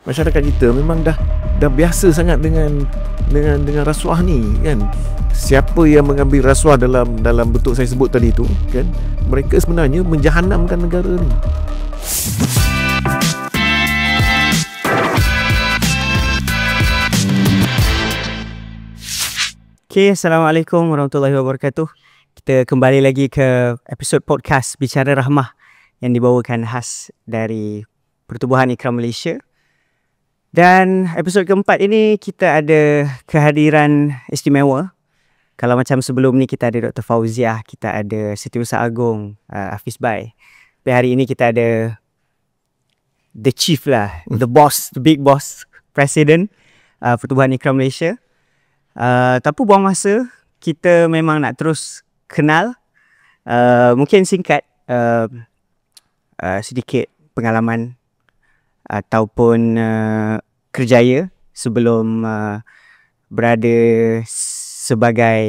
masyarakat kita memang dah biasa sangat dengan rasuah ni kan. Siapa yang mengambil rasuah dalam bentuk saya sebut tadi tu kan, mereka sebenarnya menjahanamkan negara ni. Okay, Assalamualaikum warahmatullahi wabarakatuh. Kita kembali lagi ke episod podcast Bicara Rahmah yang dibawakan khas dari Pertubuhan Ikram Malaysia. Dan episod keempat ini kita ada kehadiran istimewa. Kalau macam sebelum ni kita ada Dr. Fauziah, kita ada Setiausaha Agong Hafiz Bai. Tapi hari ini kita ada the chief lah, the boss, the big boss, Presiden Pertubuhan Ikram Malaysia. Tanpa buang masa, kita memang nak terus kenal. Mungkin singkat sedikit pengalaman ataupun kerjaya sebelum berada sebagai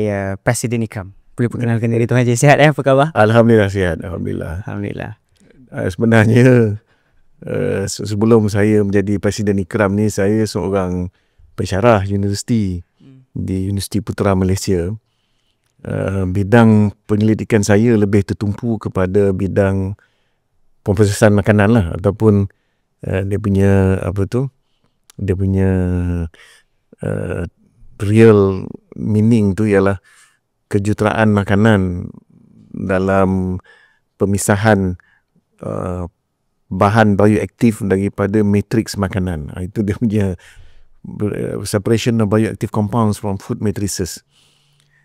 Presiden Ikram. Boleh perkenalkan diri Tuan Haji. Sihat apa khabar? Alhamdulillah sihat, Alhamdulillah. Sebenarnya sebelum saya menjadi Presiden Ikram ni, saya seorang pensyarah universiti di Universiti Putra Malaysia. Bidang penyelidikan saya lebih tertumpu kepada bidang pemprosesan makanan lah, ataupun dia punya real meaning tu ialah kejuruteraan makanan dalam pemisahan bahan bioaktif daripada matriks makanan. Itu dia punya separation of bioactive compounds from food matrices.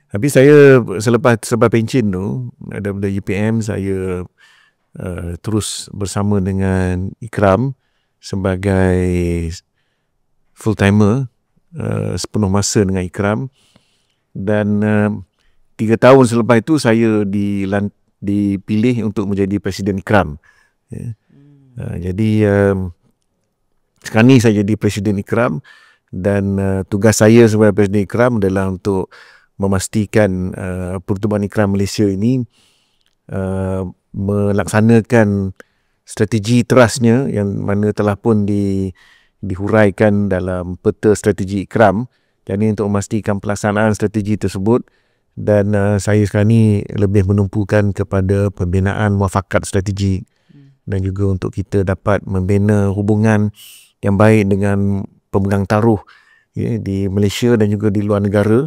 Tapi saya selepas pencen tu daripada UPM, saya terus bersama dengan Ikram sebagai full timer, sepenuh masa dengan Ikram. Dan 3 tahun selepas itu saya dipilih untuk menjadi Presiden Ikram. Jadi sekarang ni saya jadi Presiden Ikram, dan tugas saya sebagai Presiden Ikram adalah untuk memastikan Pertubuhan Ikram Malaysia ini melaksanakan strategi terasnya yang mana telah pun dihuraikan dalam peta strategi Ikram. Jadi untuk memastikan pelaksanaan strategi tersebut, dan saya sekarang ni lebih menumpukan kepada pembinaan muafakat strategi dan juga untuk kita dapat membina hubungan yang baik dengan pemegang taruh di Malaysia dan juga di luar negara,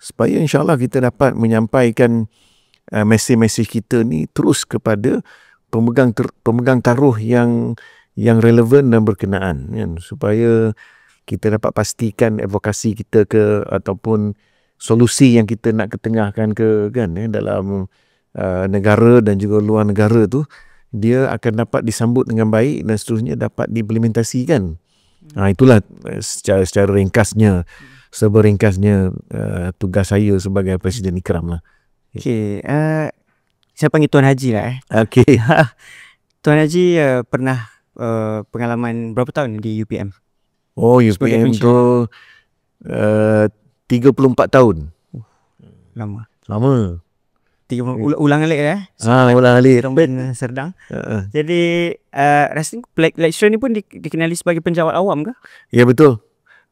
supaya insyaAllah kita dapat menyampaikan mesej-mesej kita ni terus kepada pemegang taruh yang relevan dan berkenaan, kan? Supaya kita dapat pastikan advokasi kita ataupun solusi yang kita nak ketengahkan dalam negara dan juga luar negara tu, dia akan dapat disambut dengan baik dan seterusnya dapat diimplementasikan. Itulah secara ringkasnya, seberingkasnya tugas saya sebagai Presiden Ikram lah. Okay, saya panggil Tuan Haji lah. Okay. Tuan Haji pernah pengalaman berapa tahun di UPM? Oh, UPM tu 34 tahun. Lama. 30 ulang alik ulang alik. Serdang. Jadi rasanya lecturer ni pun dikenali sebagai penjawat awam ke? Ya, betul.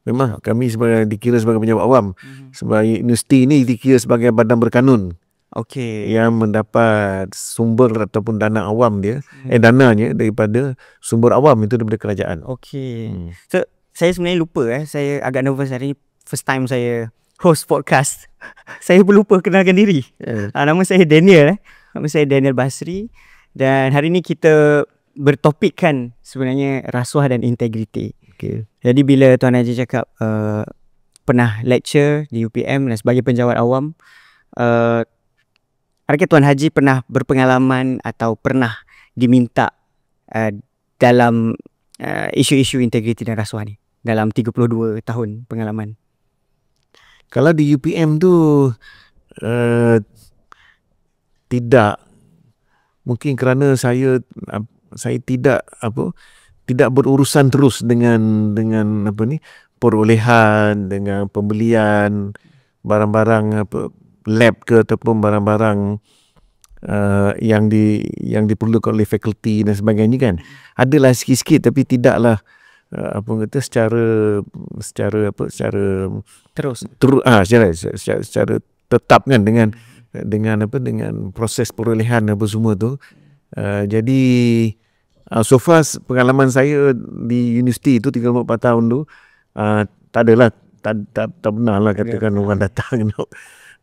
Memang kami dikira sebagai penjawat awam. Sebagai universiti ni dikira sebagai badan berkanun. Okey. Yang mendapat sumber ataupun dana awam dia, dananya daripada sumber awam, itu daripada kerajaan. Okey. So saya sebenarnya lupa saya agak nervous hari ni, first time saya host podcast. Saya pun lupa kenalkan diri. Nama saya Daniel. Nama saya Daniel Basri. Dan hari ni kita bertopikkan sebenarnya rasuah dan integriti. Okay. Jadi bila Tuan Haji cakap pernah lecture di UPM dan sebagai penjawat awam, adakah Tuan Haji pernah berpengalaman atau pernah diminta dalam isu-isu integriti dan rasuah ni dalam 32 tahun pengalaman? Kalau di UPM tu tidak, mungkin kerana saya tidak berurusan terus dengan perolehan, dengan pembelian barang-barang lab ke ataupun barang-barang yang diperlukan oleh fakulti dan sebagainya, kan. Adalah sikit-sikit, tapi tidaklah apa kata secara Terus. secara tetap kan dengan proses perolehan apa semua tu. Jadi so far pengalaman saya di universiti tu 34 tahun tu, tak adalah, tak pernah lah katakan orang datang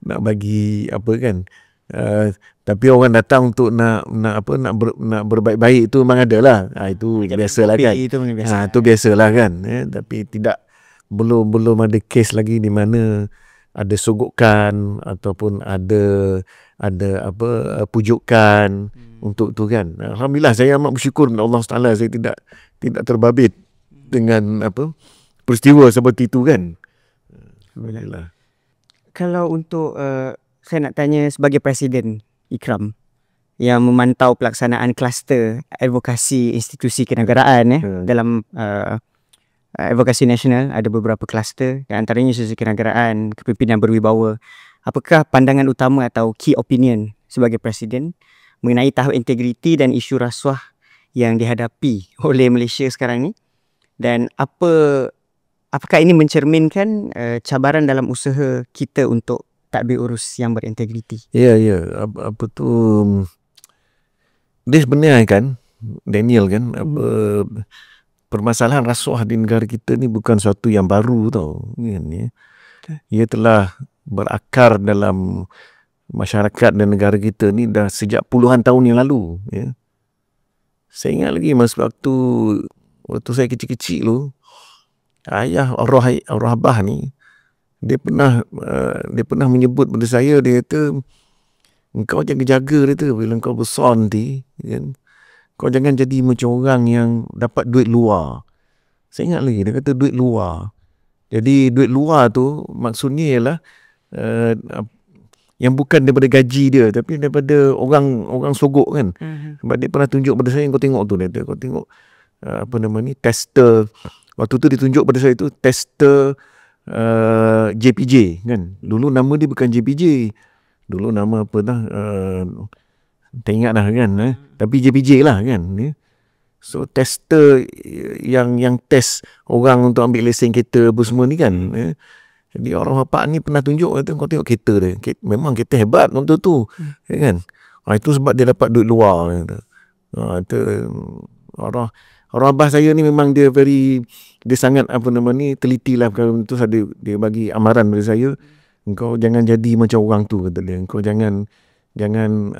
nak bagi apa kan. Tapi orang datang untuk nak berbaik-baik tu memang ada lah. Itu biasalah kan. Itu biasalah kan. Tapi belum ada kes lagi di mana ada sogokan ataupun ada pujukan untuk tu kan. Alhamdulillah, saya amat bersyukur kepada Allah Taala, saya tidak terbabit dengan peristiwa seperti itu kan. Alhamdulillah. Kalau untuk saya nak tanya sebagai Presiden Ikram yang memantau pelaksanaan kluster advokasi institusi kenegaraan dalam advokasi nasional, ada beberapa kluster, di antaranya institusi kenegaraan, kepimpinan berwibawa. Apakah pandangan utama atau key opinion sebagai Presiden mengenai tahap integriti dan isu rasuah yang dihadapi oleh Malaysia sekarang ni, dan apakah ini mencerminkan cabaran dalam usaha kita untuk tadbir urus yang berintegriti? Ya. Apa tu, dia sebenarnya kan, Daniel kan, permasalahan rasuah di negara kita ni bukan suatu yang baru tau kan, ya. Ia telah berakar dalam masyarakat dan negara kita ni dah sejak puluhan tahun yang lalu, ya. Saya ingat lagi masa waktu saya kecil-kecil tu, ayah arwah abah ni, dia pernah menyebut pada saya, dia kata, engkau jaga-jaga, dia kata, bila engkau besar nanti kan, kau jangan jadi macam orang yang dapat duit luar. Saya ingat lagi, dia kata duit luar. Jadi duit luar tu maksudnya ialah yang bukan daripada gaji dia, tapi daripada orang sogok kan. Sebab dia pernah tunjuk pada saya, kau tengok tu, dia kata, kau tengok tester. Waktu tu dia tunjuk pada saya tu tester JPJ kan. Dulu nama dia bukan JPJ. Dulu nama apa dah, tak ingat dah kan, tapi JPJ lah kan. So tester yang test orang untuk ambil lesen kereta apa semua ni kan. Jadi orang bapak ni pernah tunjuk, kata, kau tengok kereta dia, memang kereta hebat waktu tu kan. Itu sebab dia dapat duit luar. Itu orang abah saya ni memang dia sangat teliti lah. Kalau tu dia bagi amaran pada saya, engkau jangan jadi macam orang tu, kata dia. Engkau jangan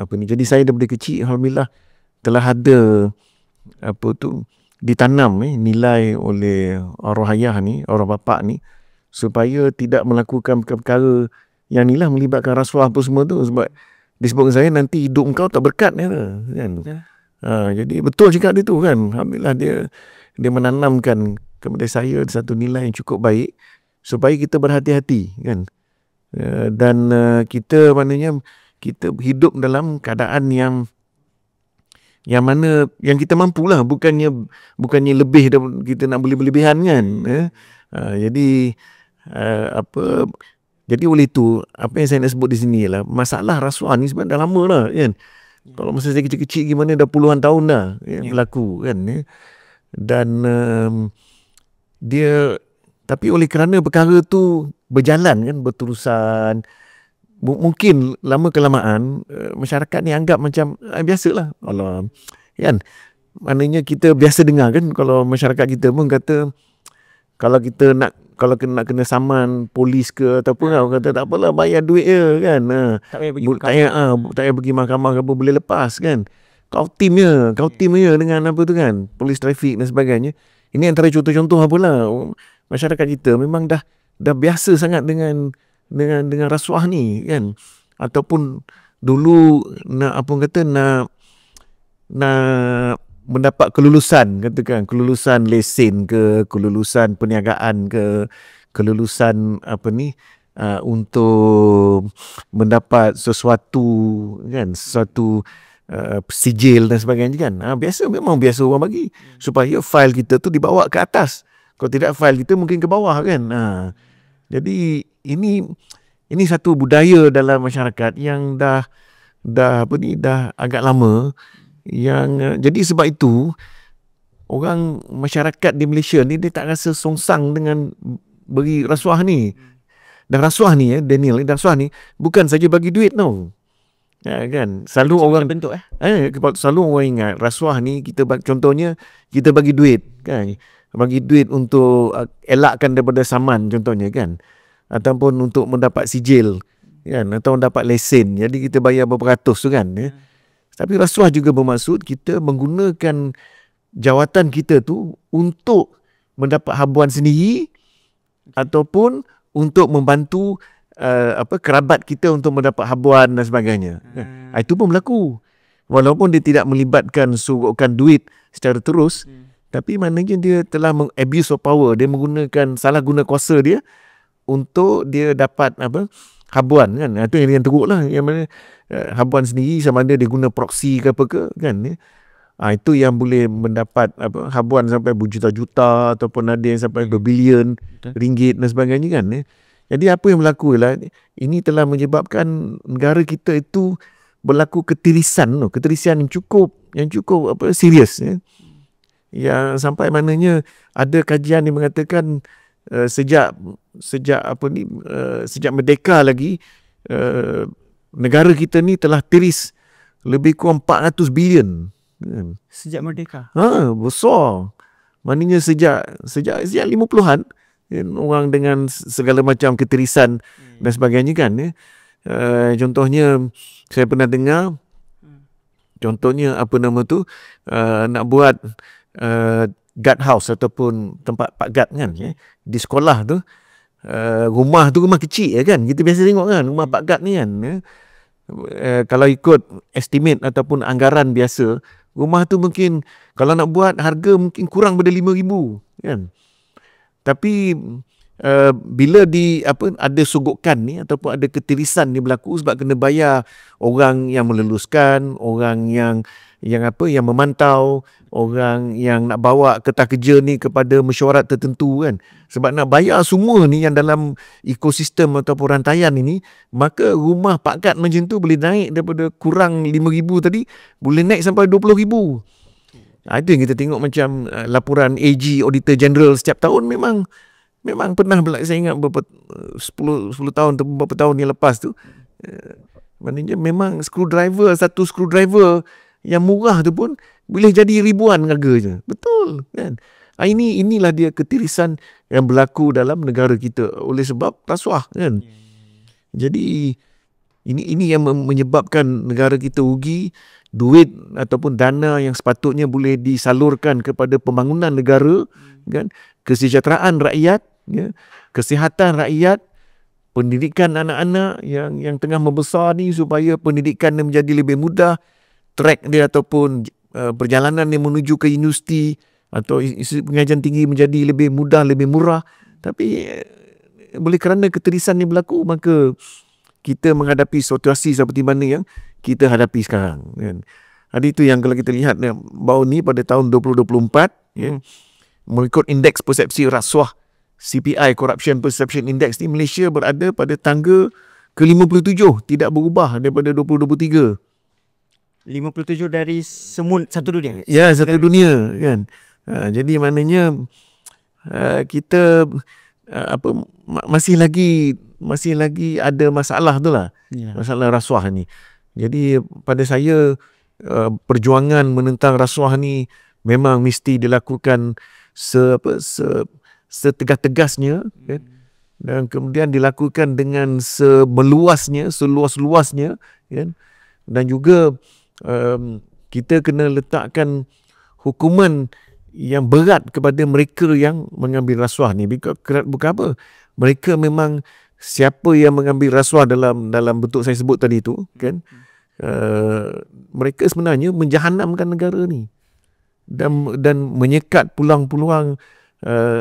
Jadi saya daripada kecil, alhamdulillah, telah ada ditanam nilai oleh arwah ayah ni, arwah bapa ni, supaya tidak melakukan perkara yang ni lah, melibatkan rasuah apa semua tu. Sebab disebut saya, nanti hidup engkau tak berkat kan. Jadi betul cakap dia tu kan. Alhamdulillah, dia menanamkan kepada saya satu nilai yang cukup baik supaya kita berhati-hati kan. Dan kita maknanya kita hidup dalam keadaan yang mana yang kita mampulah, bukannya lebih kita nak berlebihan kan. Jadi jadi oleh itu, apa yang saya nak sebut di sini ialah masalah rasuah ni sebenarnya dah lama lah kan. Kalau masa saya kecil-kecil gimana, dah puluhan tahun dah berlaku kan. Dan tapi oleh kerana perkara tu berjalan kan, berterusan, mungkin lama kelamaan masyarakat ni anggap macam biasalah. Allah kan, maknanya kita biasa dengar kan, kalau masyarakat kita pun kata, kalau nak kena saman polis ke ataupun orang kata tak apalah, bayar duit je kan. Tak payah pergi mahkamah ke apa, boleh lepas kan. Kau tim je dengan apa tu kan, polis trafik dan sebagainya. Ini antara contoh-contoh apalah. Masyarakat kita memang dah biasa sangat dengan rasuah ni kan. Ataupun dulu nak mendapat kelulusan, katakan kelulusan lesen ke, kelulusan perniagaan ke, kelulusan untuk mendapat sesuatu kan, sesuatu sijil dan sebagainya kan. Memang biasa orang bagi supaya fail kita tu dibawa ke atas. Kalau tidak, fail kita mungkin ke bawah kan. Jadi ini satu budaya dalam masyarakat yang dah agak lama, yang jadi sebab itu orang masyarakat di Malaysia ni dia tak rasa songsang dengan bagi rasuah ni. Dan rasuah ni Daniel, rasuah ni bukan saja bagi duit tau. Kan selalu orang bentuk selalu orang ingat rasuah ni contohnya kita bagi duit kan, bagi duit untuk elakkan daripada saman contohnya kan, ataupun untuk mendapat sijil kan, atau mendapat lesen, jadi kita bayar beberapa ratus tu kan Tapi rasuah juga bermaksud kita menggunakan jawatan kita tu untuk mendapat habuan sendiri ataupun untuk membantu kerabat kita untuk mendapat habuan dan sebagainya. Itu pun berlaku. Walaupun dia tidak melibatkan suruhkan duit secara terus, tapi maknanya dia telah abuse of power, dia menggunakan salah guna kuasa dia untuk dia dapat habuan kan. Itu yang teruk lah, yang mana habuan sendiri sama ada dia guna proxy ke apa ke kan. Itu yang boleh mendapat habuan sampai berjuta-juta ataupun ada yang sampai berbilion ringgit dan sebagainya kan. Jadi apa yang berlaku ialah ini telah menyebabkan negara kita itu berlaku ketirisan yang cukup serius yang sampai maknanya ada kajian yang mengatakan sejak merdeka lagi negara kita ni telah tiris lebih kurang 400 bilion sejak merdeka. Besar. Maknanya sejak 50-an orang dengan segala macam ketirisan dan sebagainya kan. Contohnya saya pernah dengar contohnya nak buat guard house ataupun tempat pak guard kan di sekolah tu, rumah kecil kan, kita biasa tengok kan rumah pak guard ni kan. Kalau ikut estimate ataupun anggaran biasa, rumah tu mungkin kalau nak buat harga mungkin kurang pada 5,000 kan. Tapi bila ada sogokan ni ataupun ada ketirisan ni berlaku sebab kena bayar orang yang meluluskan, orang yang memantau, orang yang nak bawa kertas kerja ni kepada mesyuarat tertentu kan. Sebab nak bayar semua ni yang dalam ekosistem ataupun rantaian ini, maka rumah pak kad macam tu boleh naik daripada kurang 5,000 tadi boleh naik sampai 20,000. Itu yang kita tengok macam laporan AG Auditor General setiap tahun memang pernah saya ingat beberapa 10 tahun atau beberapa tahun yang lepas tu, maknanya memang satu screwdriver yang murah tu pun boleh jadi ribuan harganya. Betul kan? Inilah dia ketirisan yang berlaku dalam negara kita oleh sebab rasuah kan. Jadi ini yang menyebabkan negara kita rugi. Duit ataupun dana yang sepatutnya boleh disalurkan kepada pembangunan negara kan, kesejahteraan rakyat kesihatan rakyat, pendidikan anak-anak yang tengah membesar ni supaya pendidikan dia menjadi lebih mudah, track dia ataupun perjalanan dia menuju ke universiti atau institusi pengajian tinggi menjadi lebih mudah, lebih murah. Tapi boleh kerana ketirisan ni berlaku, maka kita menghadapi situasi seperti mana yang kita hadapi sekarang kan. Jadi itu yang kalau kita lihat baru ni pada tahun 2024 mengikut indeks persepsi rasuah CPI Corruption Perception Index ni, Malaysia berada pada tangga ke-57, tidak berubah daripada 2023. 57 dari satu dunia. Ya, satu dunia kan. Jadi maknanya kita masih lagi ada masalah tu lah. Masalah rasuah ni. Jadi pada saya perjuangan menentang rasuah ni memang mesti dilakukan setegas-tegasnya kan? Dan kemudian dilakukan dengan seluas-luasnya kan? Dan juga kita kena letakkan hukuman yang berat kepada mereka yang mengambil rasuah ni. Bukan apa, mereka memang siapa yang mengambil rasuah dalam bentuk saya sebut tadi tu kan, mereka sebenarnya menjahanamkan negara ni dan menyekat peluang-peluang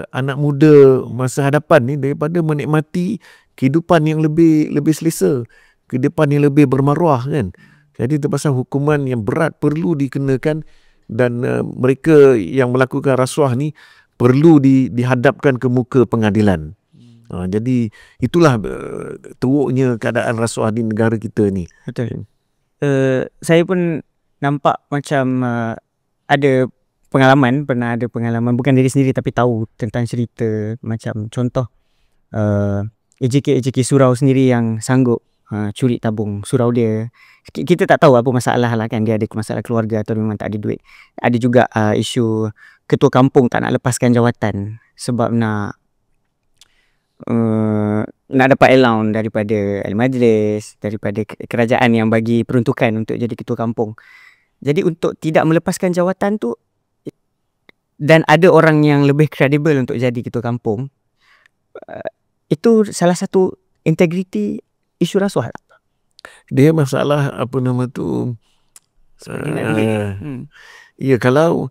anak muda masa hadapan ni daripada menikmati kehidupan yang lebih selesa, kehidupan yang lebih bermaruah kan. Jadi terpaksa hukuman yang berat perlu dikenakan dan mereka yang melakukan rasuah ni perlu dihadapkan ke muka pengadilan. Jadi itulah teruknya keadaan rasuah di negara kita ni. Betul. Saya pun nampak macam ada pernah ada pengalaman, bukan diri sendiri tapi tahu tentang cerita, macam contoh AJK surau sendiri yang sanggup curi tabung surau dia. Kita tak tahu apa masalah lah kan, dia ada masalah keluarga atau memang tak ada duit. Ada juga isu ketua kampung tak nak lepaskan jawatan sebab nak dapat allowance daripada Al-Majlis, daripada kerajaan yang bagi peruntukan untuk jadi ketua kampung. Jadi untuk tidak melepaskan jawatan tu, dan ada orang yang lebih kredibel untuk jadi ketua kampung, itu salah satu integriti isu rasuah. Dia masalah apa nama tu, ya kalau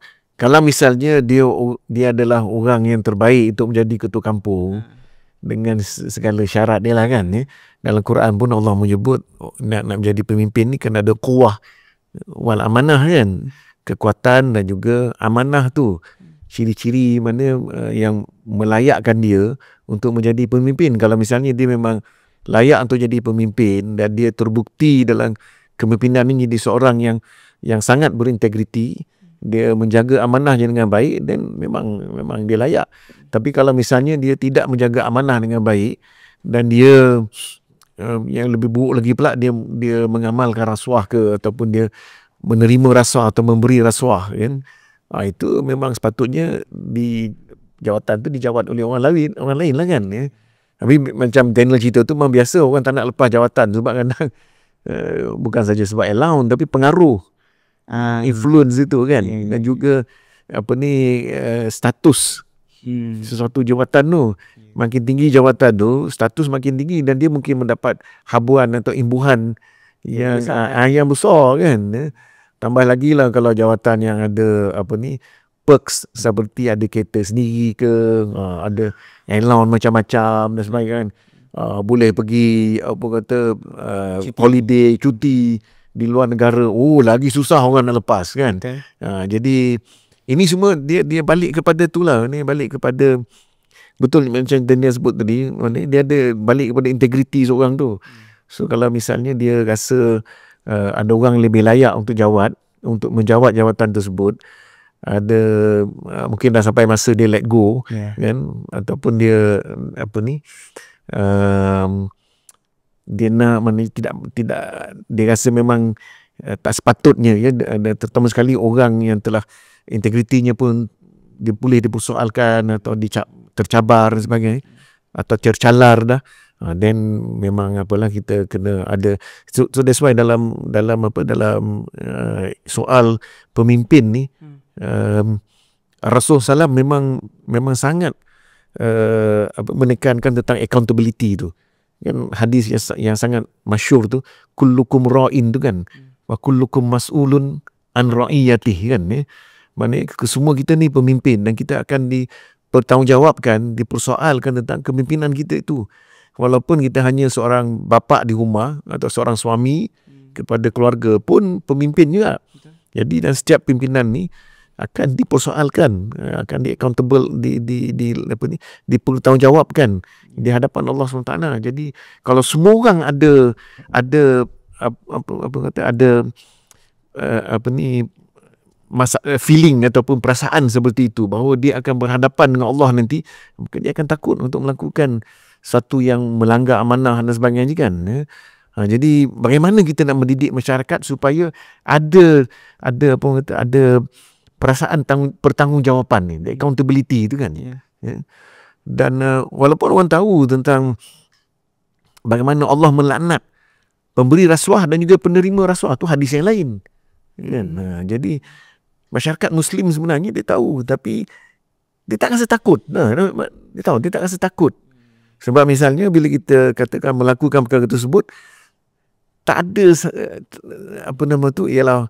misalnya dia adalah orang yang terbaik untuk menjadi ketua kampung dengan segala syarat dia lah kan, dalam Quran pun Allah menyebut nak menjadi pemimpin ni kena ada quwwah wal amanah kan, kekuatan dan juga amanah tu, ciri-ciri mana yang melayakkan dia untuk menjadi pemimpin. Kalau misalnya dia memang layak untuk jadi pemimpin dan dia terbukti dalam kepimpinan ini jadi seorang yang sangat berintegriti, dia menjaga amanahnya dengan baik, dan memang dia layak. Tapi kalau misalnya dia tidak menjaga amanah dengan baik dan dia yang lebih buruk lagi pula, dia mengamalkan rasuah ke, ataupun dia menerima rasuah atau memberi rasuah kan, itu memang sepatutnya di jawatan tu dijawat oleh orang lain lah kan, ya. Tapi macam Daniel cerita tu memang biasa orang tak nak lepas jawatan sebab kadang bukan saja sebab allowance tapi pengaruh, influence itu kan, dan juga status sesuatu jawatan tu. Makin tinggi jawatan tu, status makin tinggi, dan dia mungkin mendapat habuan atau imbuhan yang besar kan. Tambah lagi lah kalau jawatan yang ada perks, seperti ada kereta sendiri ke, ada allowance macam-macam dan sebagainya kan. Boleh pergi holiday, cuti di luar negara. Lagi susah orang nak lepas kan. Jadi ini semua dia balik kepada tu lah. Ni balik kepada, betul macam Daniel sebut tadi, dia ada balik kepada integriti seorang tu. So kalau misalnya dia rasa ada orang lebih layak untuk menjawat jawatan tersebut, ada mungkin dah sampai masa dia let go, kan, ataupun dia dia nak tidak dia rasa memang tak sepatutnya, ya, ada terutama sekali orang yang telah integritinya pun boleh dipersoalkan atau tercabar dan sebagainya, atau tercalar dah, then memang kita kena ada. So that's why dalam soal pemimpin ni, Rasul Sallam memang sangat menekankan tentang accountability tu kan. Hadis yang sangat masyhur tu, kullukum ra'in tu kan, wa kullukum mas'ulun an ra'iyatih kan, ya. Maknanya semua kita ni pemimpin dan kita akan dipertanggungjawabkan, dipersoalkan tentang kepimpinan kita itu. Walaupun kita hanya seorang bapa di rumah atau seorang suami kepada keluarga pun pemimpin juga. Jadi dan setiap pimpinan ni akan dipersoalkan, akan di-accountable, dipertanggungjawabkan di hadapan Allah SWT. Jadi kalau semua orang ada feeling ataupun perasaan seperti itu, bahawa dia akan berhadapan dengan Allah nanti, maka dia akan takut untuk melakukan satu yang melanggar amanah dan sebagainya kan, ya. Jadi bagaimana kita nak mendidik masyarakat supaya ada perasaan pertanggungjawaban ni, the accountability itu kan, ya. Dan walaupun orang tahu tentang bagaimana Allah melaknat pemberi rasuah dan juga penerima rasuah, tu hadis yang lain kan. Jadi masyarakat Muslim sebenarnya dia tahu, tapi dia tak rasa takut. Dia tahu dia tak rasa takut, sebab misalnya bila kita katakan melakukan perkara tersebut, tak ada ialah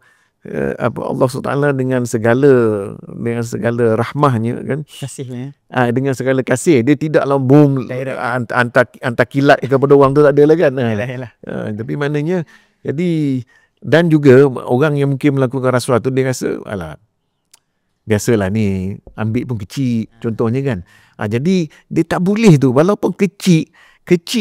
Allah SWT dengan segala rahmahnya kan, kasihnya, dengan segala kasih, dia tidaklah hantar kilat kepada orang tu, tak ada lah kan. Tapi maknanya, jadi, dan juga orang yang mungkin melakukan rasuah tu, dia rasa biasalah ni, ambil pun kecil contohnya kan. Jadi dia tak boleh tu, walaupun kecil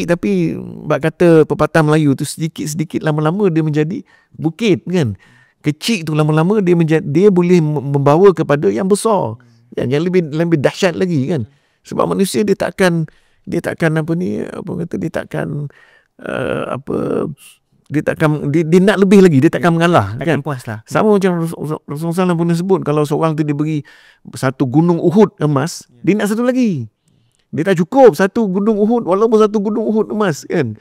tapi bak kata pepatah Melayu tu, sedikit-sedikit lama-lama dia menjadi bukit kan. kecil tu lama-lama dia boleh membawa kepada yang besar, yang lebih dahsyat lagi kan. Sebab manusia dia takkan apa ni, apa kata, dia takkan dia nak lebih lagi, dia takkan mengalah, takkan kan. puas lah. Sama macam Rasulullah SAW pernah sebut, kalau seorang tu dia beri satu gunung Uhud emas, dia nak satu lagi. Dia tak cukup satu gunung Uhud, walaupun satu gunung Uhud emas, kan.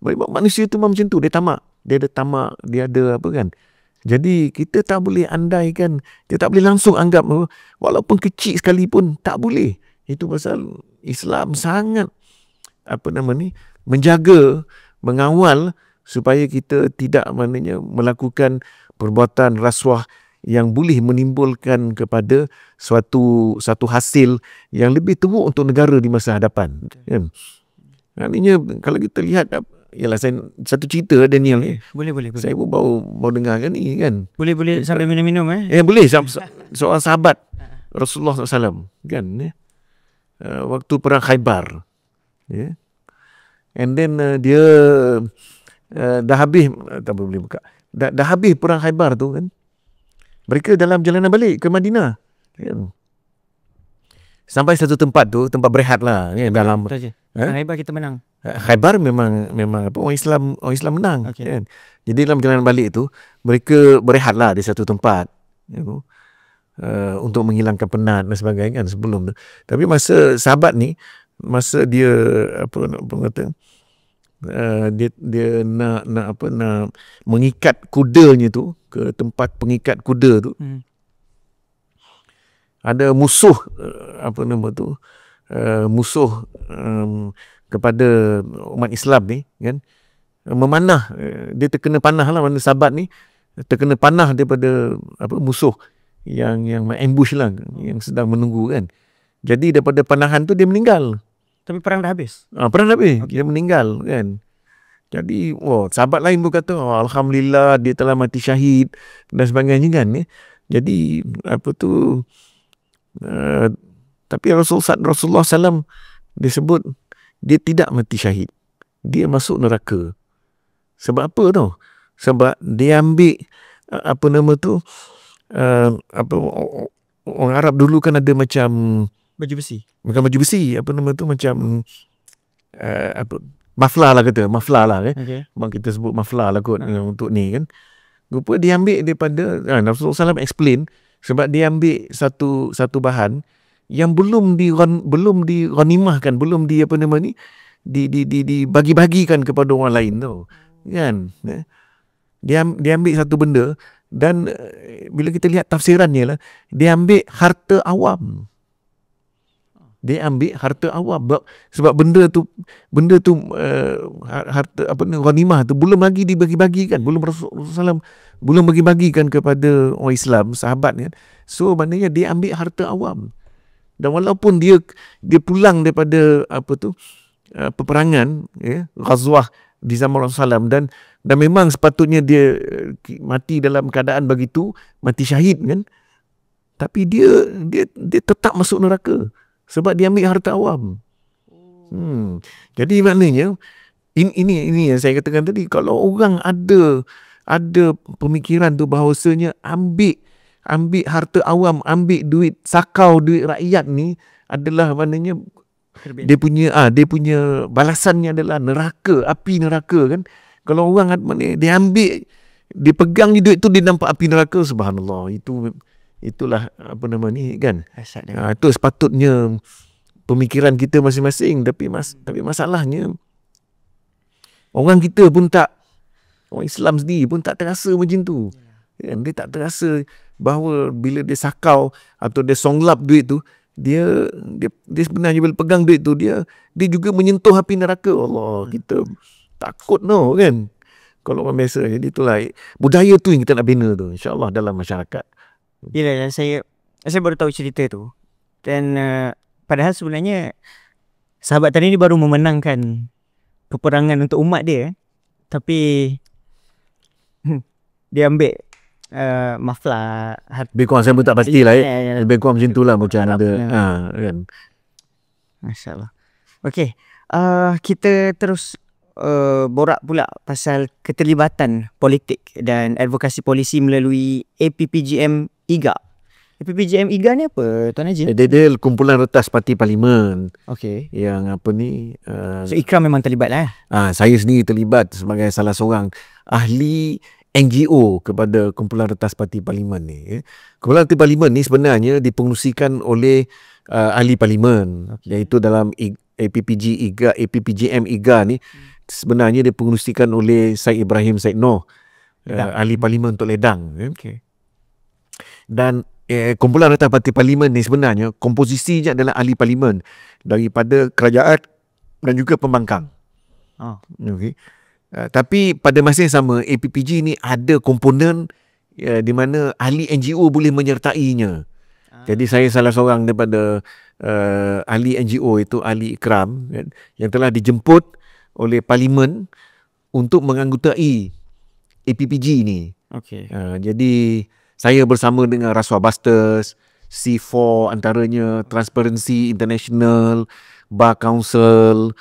Manusia tu macam tu, dia tamak. Dia ada tamak, dia ada apa kan. Jadi kita tak boleh andaikan, kita tak boleh langsung anggap walaupun kecil sekalipun, tak boleh. Itu pasal Islam sangat menjaga, mengawal supaya kita tidak melakukan perbuatan rasuah yang boleh menimbulkan kepada suatu hasil yang lebih teruk untuk negara di masa hadapan, kan. Maknanya kalau kita lihat, ialah saya satu cerita Daniel ni. Boleh. Saya pun baru dengar kan ni, kan. Boleh sambil minum-minum Boleh. Seorang sahabat Rasulullah SAW, kan, waktu perang Khaybar, and then dia dah habis, tak boleh buka. Dah habis perang Khaybar tu, kan. Mereka dalam perjalanan balik ke Madinah, kan. Sampai satu tempat tu, tempat berehat lah, kan, dalam Khaybar kita menang. Khaybar memang orang Islam menang, okay. Kan. Jadi dalam perjalanan balik tu mereka berehat lah di satu tempat, untuk menghilangkan penat dan sebagainya, kan, sebelum tu. Tapi masa sahabat ni, masa dia dia nak mengikat kudanya tu ke tempat pengikat kuda tu, ada musuh musuh kepada umat Islam ni, kan, memanah. Dia terkena panah lah, mana sahabat ni terkena panah daripada musuh yang ambush lah, yang sedang menunggu, kan. Jadi daripada panahan tu dia meninggal. Tapi perang dah habis. Perang dah habis, dia meninggal, kan. Jadi sahabat lain pun kata, alhamdulillah dia telah mati syahid dan sebagainya, kan. Jadi tapi Rasulullah SAW disebut dia tidak mati syahid, dia masuk neraka. Sebab apa tu? Sebab dia ambil orang Arab dulu kan ada macam baju besi. Bukan baju besi, macam maflar lah, kan. Okay. Bang kita sebut maflar lah kot, untuk ni, kan. Rupa dia ambil daripada Rasulullah SAW explain, sebab dia ambil satu bahan yang belum dighanimahkan, belum dibagi-bagikan kepada orang lain tu, kan. Dia ambil satu benda, dan bila kita lihat tafsirannya lah, dia ambil harta awam. Sebab benda tu harta ghanimah tu belum lagi dibagi-bagikan, belum Rasulullah SAW belum bagi-bagikan kepada orang Islam, sahabat, kan. So maknanya dia ambil harta awam. Dan walaupun dia pulang daripada peperangan, ghazwah di zaman Rasulullah SAW, dan memang sepatutnya dia mati dalam keadaan begitu, mati syahid, kan. Tapi dia tetap masuk neraka sebab dia ambil harta awam. Jadi maknanya ini yang saya katakan tadi, kalau orang ada pemikiran tu bahawasanya ambil harta awam, ambil duit sakau, duit rakyat ni adalah maknanya dia punya balasannya adalah neraka, api neraka, kan. Kalau orang dia ambil, dia pegang duit tu, dia nampak api neraka, subhanallah. Itulah kan. Itu sepatutnya pemikiran kita masing-masing. Tapi masalahnya orang kita pun orang Islam sendiri pun tak terasa macam tu, kan. Dia tak terasa bahawa bila dia sakau atau dia songlap duit tu, dia sebenarnya bila pegang duit tu, dia juga menyentuh api neraka. Allah, kita takut, kan, kalau orang biasa. Jadi itulah budaya tu yang kita nak bina tu, insya-Allah, dalam masyarakat. Yelah, saya baru tahu cerita tu. Dan padahal sebenarnya sahabat tadi ni baru memenangkan peperangan untuk umat dia, tapi dia ambil maflar. Lebih kurang saya pun tak pasti lah. Lebih kurang macam tu lah, macam ada kan. Masya Allah. Okay, kita terus borak pula pasal keterlibatan politik dan advokasi polisi melalui APPGM IGA. APPGM IGA ni apa, Tuan Haji? Dia kumpulan retas parti parlimen Okey. yang apa ni So Ikram memang terlibat lah. saya sendiri terlibat sebagai salah seorang ahli NGO kepada kumpulan retas parti parlimen ni. Kumpulan parti parlimen ni sebenarnya dipengerusikan oleh ahli parlimen, iaitu dalam APPGM IGA ni sebenarnya dipengerusikan oleh Syed Ibrahim Syed Noh, ahli parlimen untuk Ledang. Dan kumpulan retas parti parlimen ni sebenarnya komposisinya adalah ahli parlimen daripada kerajaan dan juga pembangkang. Okay. Tapi pada masa yang sama APPG ni ada komponen di mana ahli NGO boleh menyertainya. Jadi saya salah seorang daripada ahli NGO, itu ahli Ikram, yang telah dijemput oleh parlimen untuk menganggotai APPG ni. Jadi saya bersama dengan Rasuah Busters, C4 antaranya, Transparency International, Bar Council,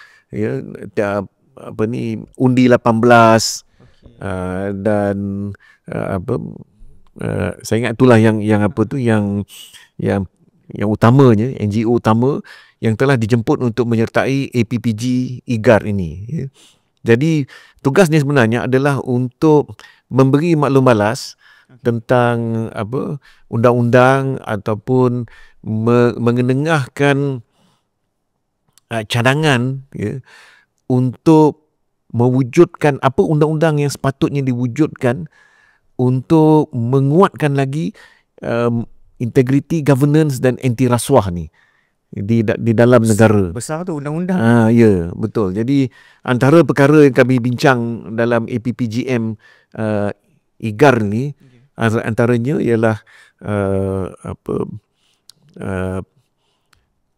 Undi 18, dan saya ingat itulah yang utamanya, NGO utama yang telah dijemput untuk menyertai APPG IGAR ini. Jadi tugasnya sebenarnya adalah untuk memberi maklum balas tentang undang-undang ataupun mengenengahkan cadangan untuk mewujudkan apa undang-undang yang sepatutnya diwujudkan untuk menguatkan lagi integriti, governance dan anti rasuah ni di dalam negara. Besar tu undang-undang. Ya, betul. Jadi antara perkara yang kami bincang dalam APPGM IGAR ni, antaranya ialah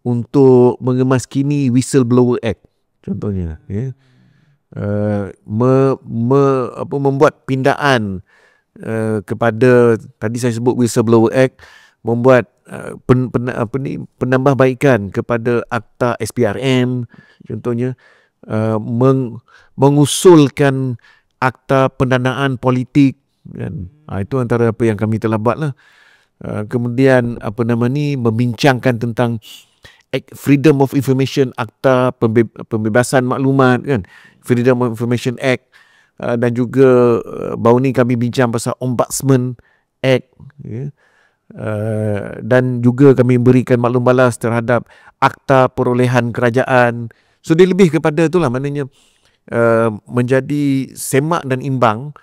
untuk mengemaskini Whistleblower Act contohnya, membuat pindaan kepada, tadi saya sebut Whistleblower Act, membuat penambahbaikan kepada Akta SPRM contohnya, mengusulkan Akta Pendanaan Politik kan. Itu antara apa yang kami telah buat lah. Kemudian membincangkan tentang Freedom of Information, Akta Pembebasan Maklumat kan, Freedom of Information Act, dan juga baru ni kami bincang pasal Ombudsman Act, dan juga kami berikan maklum balas terhadap Akta Perolehan Kerajaan. So dia lebih kepada itulah, maknanya menjadi semak dan imbang,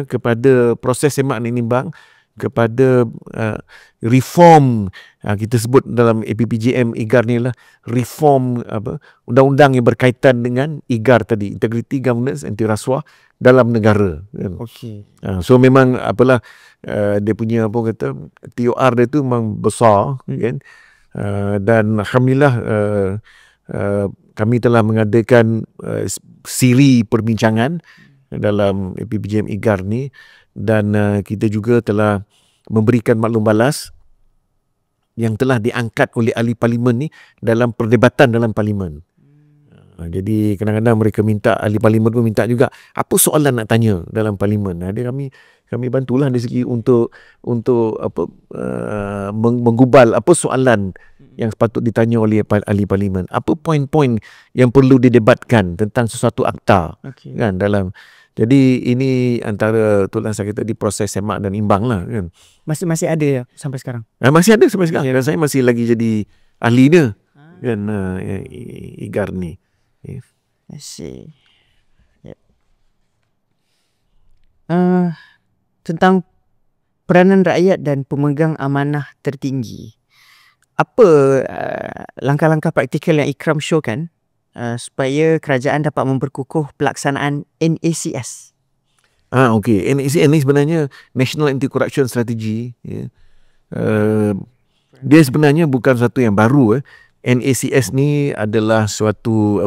kepada proses semak dan imbang kepada reform, kita sebut dalam APPGM IGAR ni lah reform undang-undang yang berkaitan dengan IGAR tadi, integrity, governance, anti rasuah dalam negara kan. So memang dia punya TOR dia tu memang besar kan. Dan alhamdulillah kami telah mengadakan siri perbincangan dalam APPGM IGAR ni, dan kita juga telah memberikan maklum balas yang telah diangkat oleh ahli parlimen ni dalam perdebatan dalam parlimen. Jadi kadang-kadang mereka minta, ahli parlimen pun minta juga apa soalan nak tanya dalam parlimen. Dia kami bantulah dari segi untuk menggubal apa soalan yang sepatut ditanya oleh ahli parlimen. Apa poin-poin yang perlu didebatkan tentang sesuatu akta kan dalam. Jadi ini antara tulan saya kata di proses semak dan imbang lah kan. Masih ada sampai sekarang? Masih ada sampai sekarang. Dan saya masih lagi jadi ahli dia kan, IGAR ni. I see. Tentang peranan rakyat dan pemegang amanah tertinggi, apa langkah-langkah praktikal yang Ikram showkan supaya kerajaan dapat memperkukuh pelaksanaan NACS? Okey. NACS ni sebenarnya National Anti-Corruption Strategy. Dia sebenarnya bukan satu yang baru. NACS ni adalah suatu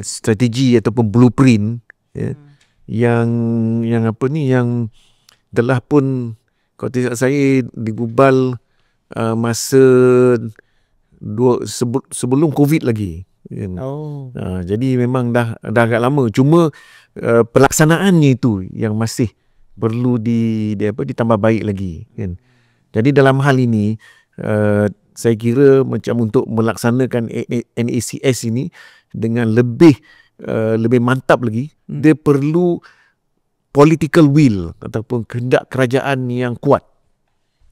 strategi ataupun blueprint yang telah pun, kalau tidak saya digubal masa sebelum COVID lagi kan. Jadi memang dah agak lama, cuma pelaksanaannya itu yang masih perlu ditambah baik lagi kan. Jadi dalam hal ini saya kira macam untuk melaksanakan NACS ini dengan lebih mantap lagi, dia perlu political will ataupun kehendak kerajaan yang kuat.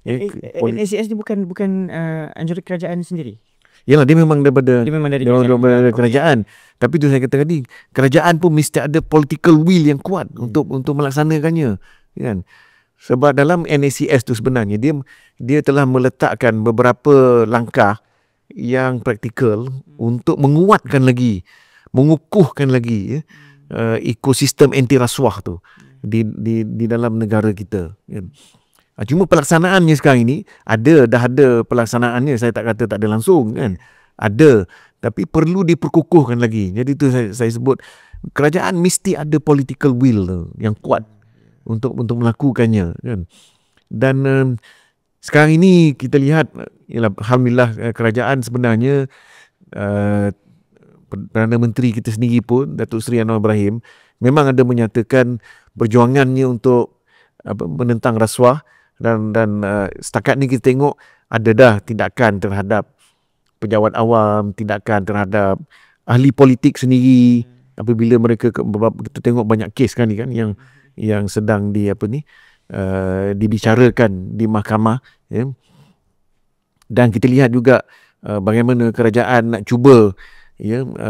NACS ni bukan anjuran kerajaan sendiri. Yalah, dia memang dari Okay. kerajaan. Tapi tu saya kata tadi, kerajaan pun mesti ada political will yang kuat untuk melaksanakannya kan. Sebab dalam NACS tu sebenarnya dia telah meletakkan beberapa langkah yang praktikal untuk menguatkan lagi, mengukuhkan lagi ekosistem anti rasuah tu di dalam negara kita kan. Cuma pelaksanaannya sekarang ini dah ada pelaksanaannya, saya tak kata tak ada langsung kan. Ada, tapi perlu diperkukuhkan lagi. Jadi tu saya sebut kerajaan mesti ada political will yang kuat untuk melakukannya kan. Dan sekarang ini kita lihat, alhamdulillah, kerajaan sebenarnya Perdana Menteri kita sendiri pun, Datuk Seri Anwar Ibrahim, memang ada menyatakan perjuangannya untuk menentang rasuah. Dan setakat ni kita tengok ada dah tindakan terhadap pejabat awam, tindakan terhadap ahli politik sendiri. Apabila mereka kita tengok banyak kes kan yang sedang dibicarakan di mahkamah ya. Dan kita lihat juga bagaimana kerajaan nak cuba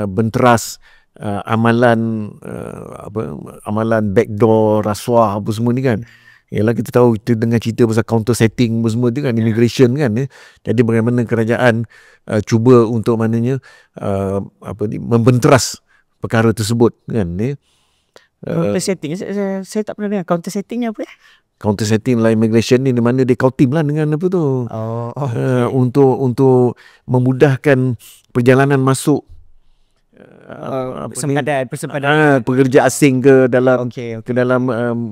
benteras amalan backdoor rasuah apa semua ni kan. Yalah, kita tahu kita dengar cerita pasal counter setting semua tu kan, immigration kan. Jadi bagaimana kerajaan cuba untuk membenteras perkara tersebut kan. Counter setting, saya tak pernah dengar. Counter setting ni apa ya? Counter setting lah immigration ni, di mana dia kautim lah dengan apa tu. Untuk memudahkan perjalanan masuk persempadan pekerja asing ke dalam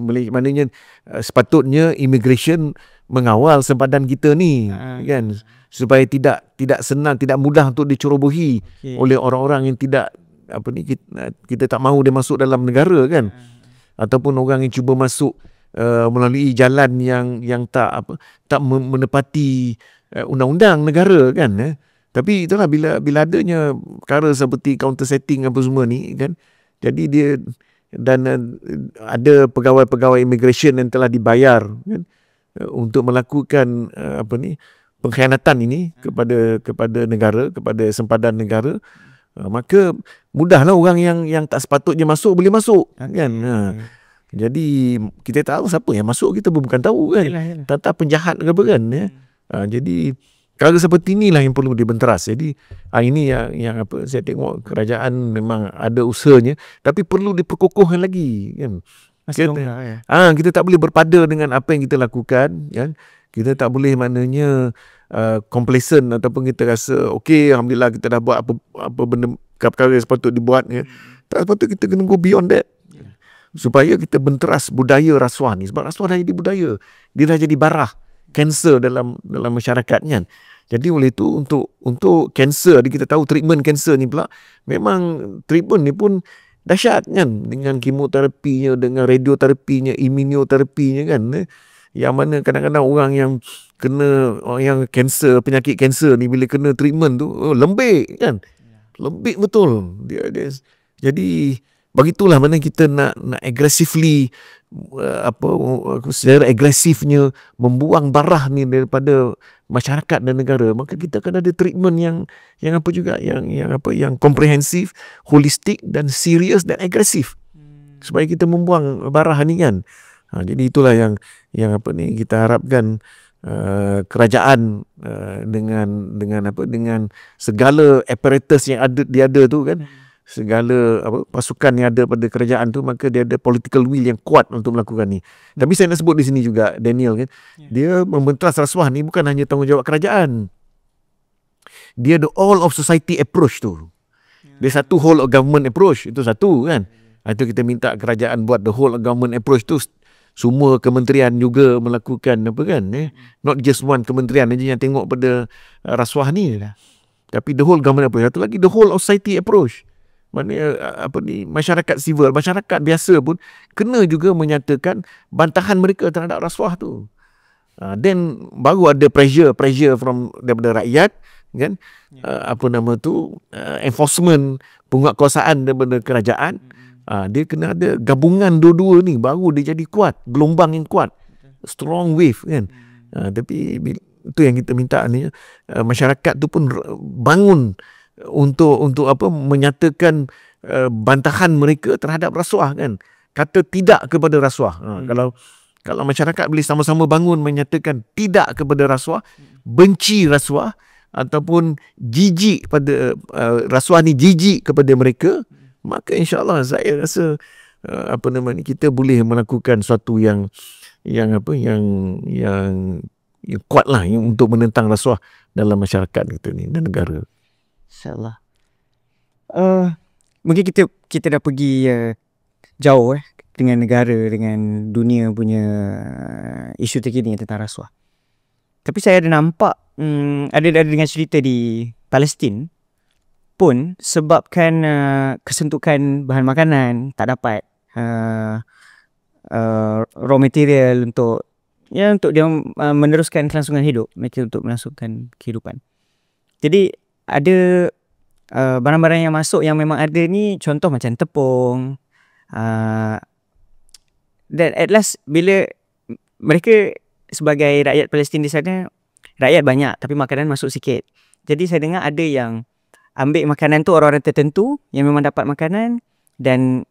Malaysia. Maknanya sepatutnya immigration mengawal sempadan kita ni kan, supaya tidak senang, tidak mudah untuk dicerobohi oleh orang-orang yang tidak kita tak mahu dia masuk dalam negara kan, ataupun orang yang cuba masuk melalui jalan yang tak menepati undang-undang negara kan. Tapi itulah, bila adanya perkara seperti counter setting apa semua ni kan, jadi dia dan ada pegawai-pegawai immigration yang telah dibayar kan, untuk melakukan pengkhianatan ini kepada negara, kepada sempadan negara, maka mudahlah orang yang tak sepatutnya masuk boleh masuk kan. Jadi kita tahu siapa yang masuk, kita pun bukan tahu kan. Tak penjahat ke apa kan ya. Jadi perkara seperti inilah yang perlu dibenteras. Jadi ini yang saya tengok kerajaan memang ada usahanya, tapi perlu diperkukuhkan lagi kan. Kita tak boleh berpada dengan apa yang kita lakukan kan. Kita tak boleh maknanya complacent ataupun kita rasa okey, alhamdulillah kita dah buat apa benda perkara yang sepatut dibuat kan. Tak sepatut, kita kena go beyond that. Supaya kita benteras budaya rasuah ni, sebab rasuah dah jadi budaya. Dia dah jadi barah, kanser dalam masyarakat kan. Jadi oleh itu untuk kanser, kita tahu treatment kanser ni pula memang treatment ni pun dahsyat kan, dengan kemoterapinya, dengan radioterapinya, immunoterapinya kan. Yang mana kadang-kadang orang yang kena, orang yang kanser, penyakit kanser ni bila kena treatment tu lembik kan. Lembik betul. Dia jadi begitulah mana kita nak aggressively secara agresifnya membuang barah ni daripada masyarakat dan negara, maka kita akan ada treatment yang komprehensif, holistik dan serius dan agresif supaya kita membuang barah ni kan. Jadi itulah yang kita harapkan kerajaan dengan segala apparatus yang ada tu kan, segala pasukan yang ada pada kerajaan tu, maka dia ada political will yang kuat untuk melakukan ni. Tapi saya nak sebut di sini juga, Daniel kan, dia membenteras rasuah ni bukan hanya tanggungjawab kerajaan. Dia ada all of society approach tu. Dia satu whole of government approach, itu satu kan. Itu kita minta kerajaan buat the whole of government approach tu. Semua kementerian juga melakukan apa kan, not just one kementerian aja yang tengok pada rasuah ni. tapi the whole government approach. Satu lagi, the whole of society approach. Maknanya masyarakat civil, masyarakat biasa pun kena juga menyatakan bantahan mereka terhadap rasuah tu. Then baru ada pressure from daripada rakyat, kan? Enforcement, penguatkuasaan daripada kerajaan. Dia kena ada gabungan dua-dua ni, baru dia jadi kuat, gelombang yang kuat, strong wave, kan? Tapi itu yang kita minta ni, masyarakat tu pun bangun untuk menyatakan bantahan mereka terhadap rasuah, kan? Kata tidak kepada rasuah. Kalau masyarakat boleh sama-sama bangun menyatakan tidak kepada rasuah, benci rasuah, ataupun jijik pada rasuah ni, jijik kepada mereka, maka insya-Allah saya rasa kita boleh melakukan sesuatu yang kuat lah untuk menentang rasuah dalam masyarakat kita ni dan negara. InsyaAllah. Mungkin kita dah pergi jauh dengan negara, dengan dunia punya isu terkini tentang rasuah. Tapi saya ada nampak ada dengan cerita di Palestin pun sebabkan kesentukan bahan makanan tak dapat, raw material untuk dia meneruskan kelangsungan hidup mereka, untuk melangsungkan kehidupan. Jadi ada barang-barang yang masuk yang memang ada ni, contoh macam tepung, dan at last bila mereka sebagai rakyat Palestin di sana, rakyat banyak tapi makanan masuk sikit. Jadi saya dengar ada yang ambil makanan tu orang-orang tertentu yang memang dapat makanan, dan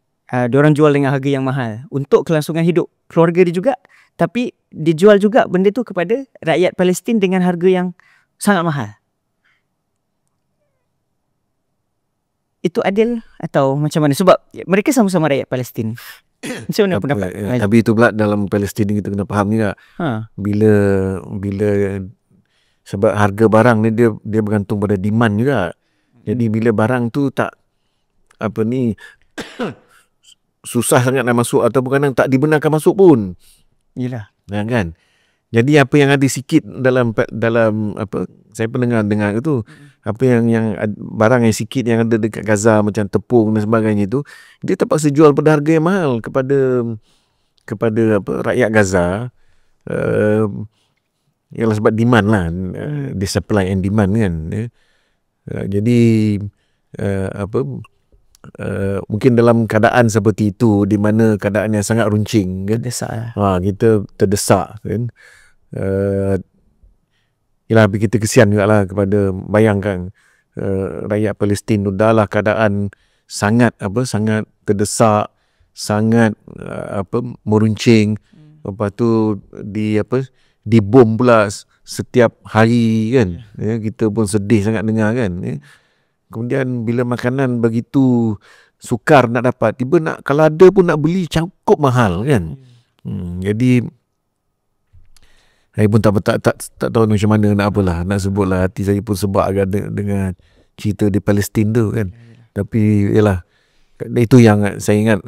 diorang jual dengan harga yang mahal untuk kelangsungan hidup keluarga dia juga, tapi dijual juga benda tu kepada rakyat Palestin dengan harga yang sangat mahal. Itu adil atau macam mana? Sebab mereka sama-sama rakyat Palestin. Macam mana pendapat? Tapi itu pula dalam Palestin ni kita kena faham juga. Bila sebab harga barang ni dia bergantung pada demand juga. Jadi bila barang tu tak susah sangat nak masuk, atau kadang tak dibenarkan masuk pun. Yalah. Kan? Jadi apa yang ada sikit dalam saya pernah dengar itu, apa yang barang yang sikit yang ada dekat Gaza macam tepung dan sebagainya itu, dia terpaksa jual pada harga yang mahal kepada rakyat Gaza. Ialah sebab demand lah, the supply and demand, kan. Jadi mungkin dalam keadaan seperti itu, di mana keadaan yang sangat runcing, kan, kita terdesak, kan. Yalah, kita kesian juga lah kepada, bayangkan rakyat Palestin tu dah lah keadaan sangat terdesak, sangat meruncing. Lepas tu dibom pula setiap hari, kan. Kita pun sedih sangat dengar, kan. Kemudian bila makanan begitu sukar nak dapat, tiba kalau ada pun nak beli cukup mahal, kan. Jadi saya pun tak tahu macam mana nak apalah, nak sebutlah, hati saya pun sebab agak dengan cerita di Palestin tu, kan. Tapi yalah, itu yang saya ingat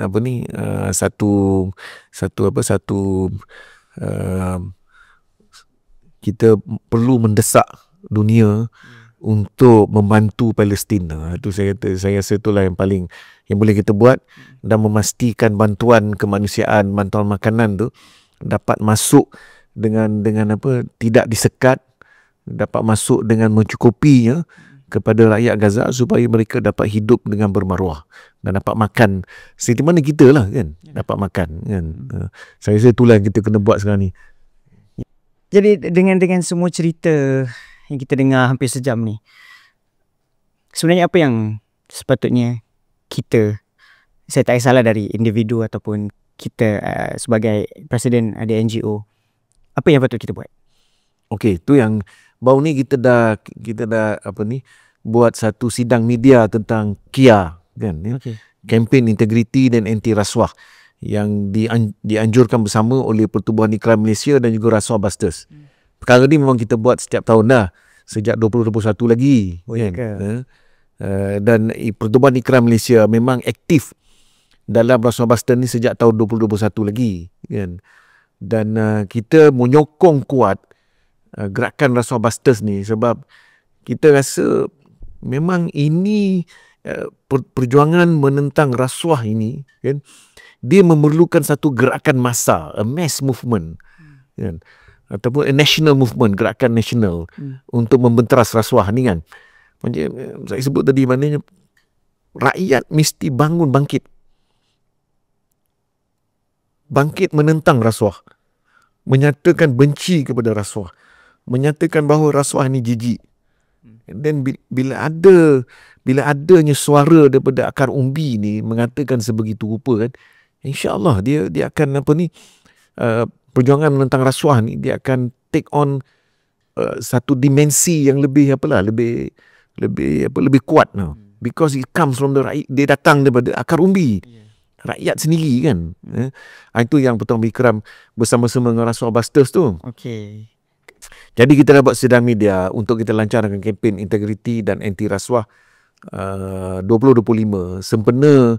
kita perlu mendesak dunia untuk membantu Palestin. Itu saya rasa itulah yang paling yang boleh kita buat, dan memastikan bantuan kemanusiaan, bantuan makanan tu dapat masuk dengan tidak disekat, dapat masuk dengan mencukupinya kepada rakyat Gaza, supaya mereka dapat hidup dengan bermaruah dan dapat makan seperti mana kita lah, kan, dapat makan, kan. Saya rasa itulah yang kita kena buat sekarang ni. Jadi dengan semua cerita yang kita dengar hampir sejam ni, sebenarnya apa yang sepatutnya kita, saya tak kisahlah dari individu ataupun kita sebagai presiden ada NGO, apa yang patut kita buat? Okey, tu yang baru ni kita dah buat satu sidang media tentang KIA, kan, Kempen Integriti dan Anti Rasuah, yang dianjurkan bersama oleh Pertubuhan Ikram Malaysia dan juga Rasuah Busters. Perkara ni memang kita buat setiap tahun dah, sejak 2021 lagi, kan. Dan Pertubuhan Ikram Malaysia memang aktif dalam Rasuah Busters ni sejak tahun 2021 lagi, kan. Dan kita menyokong kuat gerakan Rasuah Busters ni, sebab kita rasa memang ini perjuangan menentang rasuah ini, kan, dia memerlukan satu gerakan massa, a mass movement, kan, ataupun a national movement, gerakan nasional untuk membenteras rasuah ni, kan. Macam saya sebut tadi, maknanya rakyat mesti bangkit menentang rasuah, menyatakan benci kepada rasuah, menyatakan bahawa rasuah ni jijik. Dan bila adanya suara daripada akar umbi ni mengatakan sebegitu rupa, kan, insya-Allah dia akan perjuangan menentang rasuah ni dia akan take on satu dimensi yang lebih lebih kuat, no? Because it comes from the rakyat, dia datang daripada akar umbi, rakyat sendiri, kan. Itu yang Pertuan Ikram bersama-sama dengan Rasuah Busters tu. Okey. Jadi kita dah buat sidang media untuk kita lancarkan kempen integriti dan anti rasuah 2025 sempena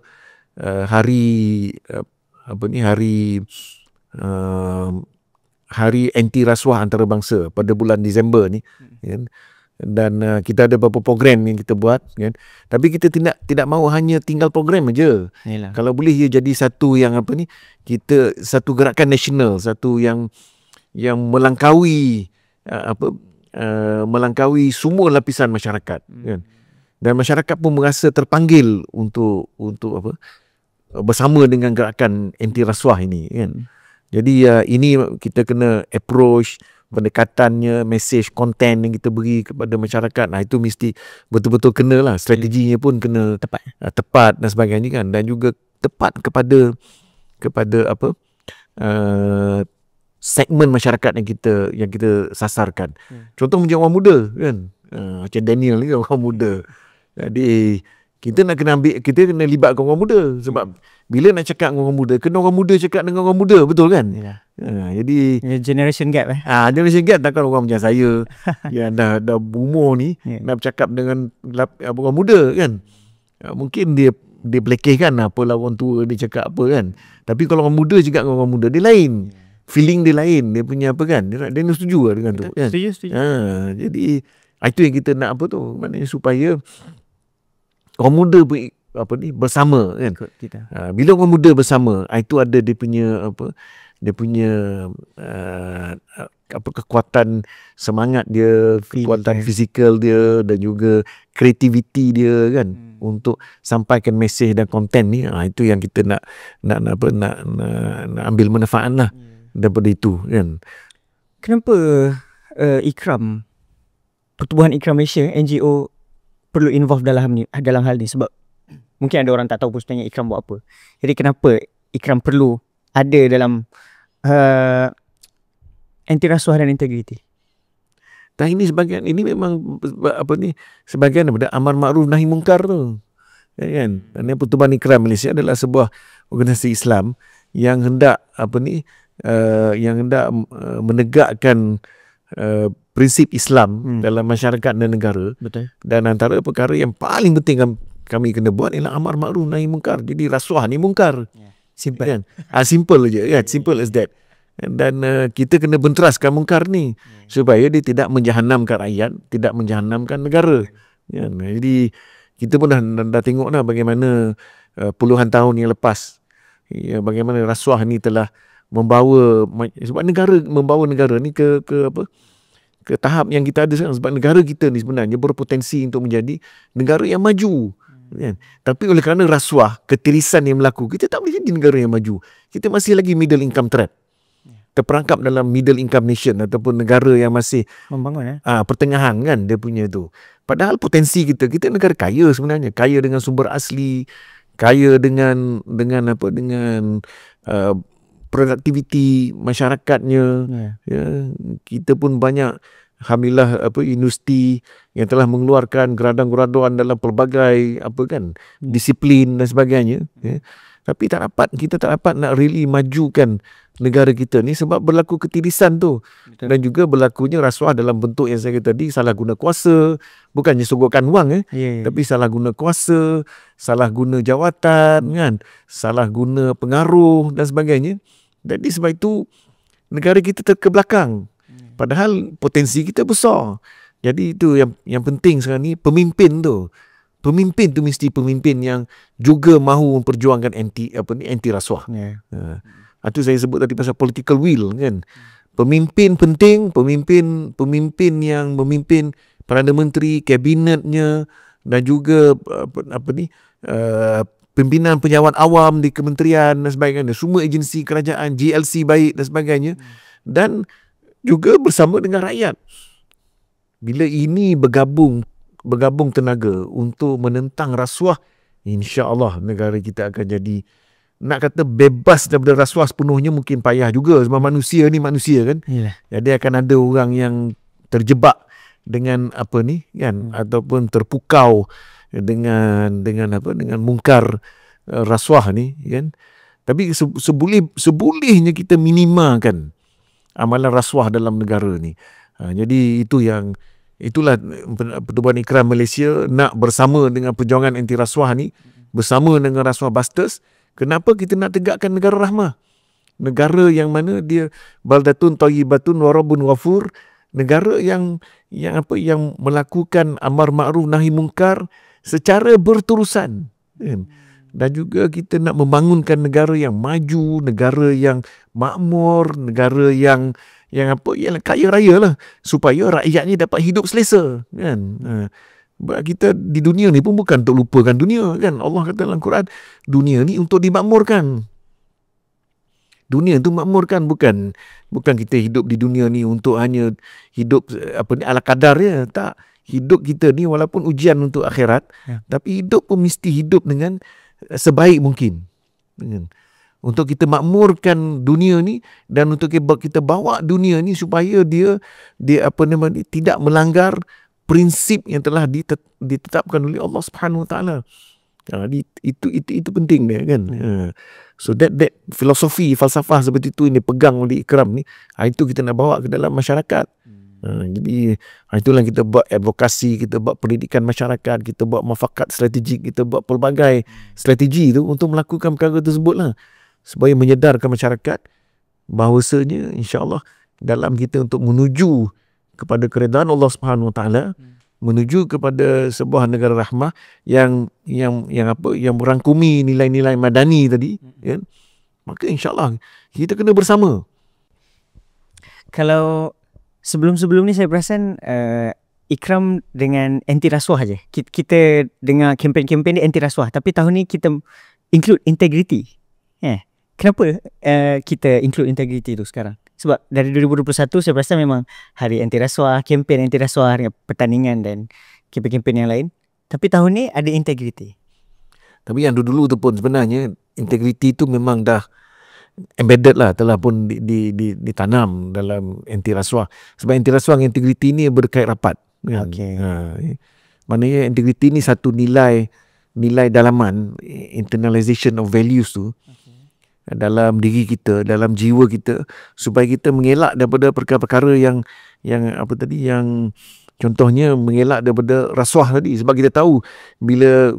hari anti rasuah antarabangsa pada bulan Disember ni, kan? Dan kita ada beberapa program yang kita buat, kan? Tapi kita tidak mahu hanya tinggal program aja. Kalau boleh ia jadi satu yang kita satu gerakan nasional, satu yang melangkaui melangkaui semua lapisan masyarakat, kan? Dan masyarakat pun merasa terpanggil untuk bersama dengan gerakan anti rasuah ini, kan? Jadi ini kita kena approach pendekatannya, mesej, konten yang kita beri kepada masyarakat. Nah, itu mesti betul-betul kena lah, strateginya pun kena tepat dan sebagainya, kan? Dan juga tepat kepada segmen masyarakat yang kita sasarkan. Contoh macam orang muda, kan, macam Daniel ni orang muda. Jadi kita kena libatkan orang muda, sebab bila nak cakap dengan orang muda, kena orang muda cakap dengan orang muda, betul, kan? Jadi generation gap generation gap. Takkan orang macam saya yang dah berumur ni nak bercakap dengan orang muda, kan? Mungkin dia belekehkan apalah orang tua dia cakap apa, kan? Tapi kalau orang muda cakap dengan orang muda, dia lain. Feeling dia lain, dia punya kan, dia setuju lah dengan tu, kan? Setuju. Jadi itu yang kita nak maknanya supaya orang muda bersama, kan? Bila orang muda bersama, itu ada dia punya kekuatan semangat dia, kekuatan fizikal dia, dan juga kreativiti dia, kan, untuk sampaikan mesej dan konten ni. Itu yang kita nak ambil manfaat lah daripada itu, kan. Kenapa Ikram, Pertubuhan Ikram Malaysia, NGO, perlu involve dalam hal ni? Sebab mungkin ada orang tak tahu pun sebenarnya Ikram buat apa. Jadi kenapa Ikram perlu ada dalam anti rasuah dan integriti? Dan ini memang sebagian daripada amar makruf nahi mungkar tu, kan? Dan Pertubuhan Ikram Malaysia adalah sebuah organisasi Islam yang hendak menegakkan prinsip Islam dalam masyarakat dan negara. Betul. Dan antara perkara yang paling penting kami kena buat ialah amar makruf nahi mungkar. Jadi rasuah ni mungkar. Simple, kan? Simple je, kan? Simple as that. Dan kita kena benteraskan mungkar ni supaya dia tidak menjahanamkan rakyat, tidak menjahanamkan negara. Jadi kita pun dah tengok dah bagaimana puluhan tahun yang lepas, bagaimana rasuah ni telah sebab membawa negara ni ke tahap yang kita ada sekarang. Sebab negara kita ni sebenarnya berpotensi untuk menjadi negara yang maju, kan? Tapi oleh kerana rasuah, ketirisan yang berlaku, kita tak boleh jadi negara yang maju. Kita masih lagi middle income trap, terperangkap dalam middle income nation ataupun negara yang masih membangun, pertengahan, kan, dia punya tu. Padahal potensi kita negara kaya sebenarnya, kaya dengan sumber asli, kaya dengan produktiviti masyarakatnya. Kita pun banyak, alhamdulillah, industri yang telah mengeluarkan geradan-geradan dalam pelbagai disiplin dan sebagainya. Tapi kita tak dapat nak really majukan negara kita ni sebab berlaku ketirisan tu. Betul. Dan juga berlakunya rasuah dalam bentuk yang saya kata tadi, salah guna kuasa, bukannya sogokkan wang, tapi salah guna kuasa, salah guna jawatan, kan, salah guna pengaruh dan sebagainya. Jadi sebab itu negara kita terkebelakang. Padahal potensi kita besar. Jadi itu yang penting sekarang ni, pemimpin tu mesti pemimpin yang juga mahu memperjuangkan anti rasuah. Itu saya sebut tadi pasal political will kan. Pemimpin penting, pemimpin yang memimpin Perdana Menteri, kabinetnya, dan juga pimpinan penyawan awam di kementerian dan sebagainya, semua agensi kerajaan, GLC baik dan sebagainya, dan juga bersama dengan rakyat. Bila ini bergabung tenaga untuk menentang rasuah, insya-Allah negara kita akan jadi, nak kata bebas daripada rasuah sepenuhnya mungkin payah juga, sebab manusia ni manusia kan. Jadi akan ada orang yang terjebak dengan ataupun terpukau dengan mungkar rasuah ni kan. Tapi sebolehnya kita minimalkan amalan rasuah dalam negara ni. Jadi itulah Pertubuhan Ikram Malaysia nak bersama dengan perjuangan anti rasuah ni, bersama dengan Rasuah Busters. Kenapa kita nak tegakkan negara rahmah? Negara yang mana dia baldatun thayyibatun wa rabbun ghafur, negara yang melakukan amar ma'ruf nahi mungkar secara berterusan. Dan juga kita nak membangunkan negara yang maju, negara yang makmur, negara yang kaya raya lah, supaya rakyatnya dapat hidup selesa kan. Kita di dunia ni pun bukan untuk lupakan dunia kan. Allah kata dalam Quran, dunia ni untuk dimakmurkan. Dunia tu makmurkan, bukan kita hidup di dunia ni untuk hanya hidup ala kadar je. Tak, hidup kita ni walaupun ujian untuk akhirat, tapi hidup pun mesti hidup dengan sebaik mungkin. Untuk kita makmurkan dunia ni, dan untuk kita bawa dunia ni supaya dia tidak melanggar prinsip yang telah ditetapkan oleh Allah Subhanahu Wa Taala. Itu penting dia kan. So that filosofi, falsafah seperti itu yang dipegang oleh Ikram ni, itu kita nak bawa ke dalam masyarakat. Jadi itulah kita buat advokasi, kita buat pendidikan masyarakat, kita buat mufakat strategik, kita buat pelbagai strategi tu untuk melakukan perkara tersebut lah, supaya menyedarkan masyarakat bahawasanya insya-Allah dalam kita untuk menuju kepada keredaan Allah Subhanahu Wa Taala, menuju kepada sebuah negara rahmah yang merangkumi nilai-nilai madani tadi, kan? Maka insya-Allah kita kena bersama. Kalau sebelum ni saya perasan Ikram dengan anti rasuah aja. Kita dengar kempen-kempen ni anti rasuah, tapi tahun ni kita include integrity. Kenapa kita include integrity tu sekarang? Sebab dari 2021 saya perasan memang hari anti rasuah, kempen anti rasuah dengan pertandingan dan kempen-kempen yang lain. Tapi tahun ni ada integrity. Tapi yang dulu tu pun sebenarnya integrity tu memang dah embedded lah, telah pun ditanam dalam anti rasuah. Sebab anti rasuah dengan integrity ni berkait rapat. Okay. Maknanya integrity ni satu nilai dalaman, internalization of values tu, dalam diri kita, dalam jiwa kita, supaya kita mengelak daripada perkara-perkara yang contohnya mengelak daripada rasuah tadi. Sebab kita tahu bila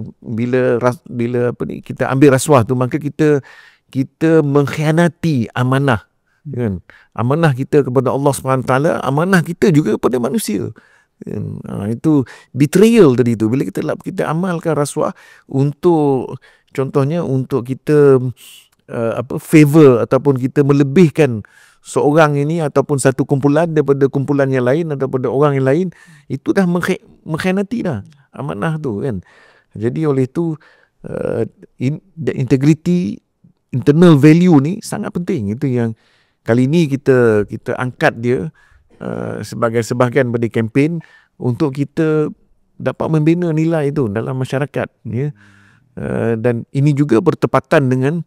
kita ambil rasuah tu, maka kita mengkhianati amanah, kan? Amanah kita kepada Allah SWT, amanah kita juga kepada manusia. Itu betrayal tadi tu. Bila kita amalkan rasuah untuk, contohnya untuk kita favor ataupun kita melebihkan seorang ini ataupun satu kumpulan daripada kumpulan yang lain atau daripada orang yang lain, itu dah mengkhianati dah amanah tu kan. Jadi oleh itu integrity, internal value ni sangat penting. Itu yang kali ini kita angkat dia sebagai sebahagian dari kempen untuk kita dapat membina nilai itu dalam masyarakat, ya. Dan ini juga bertepatan dengan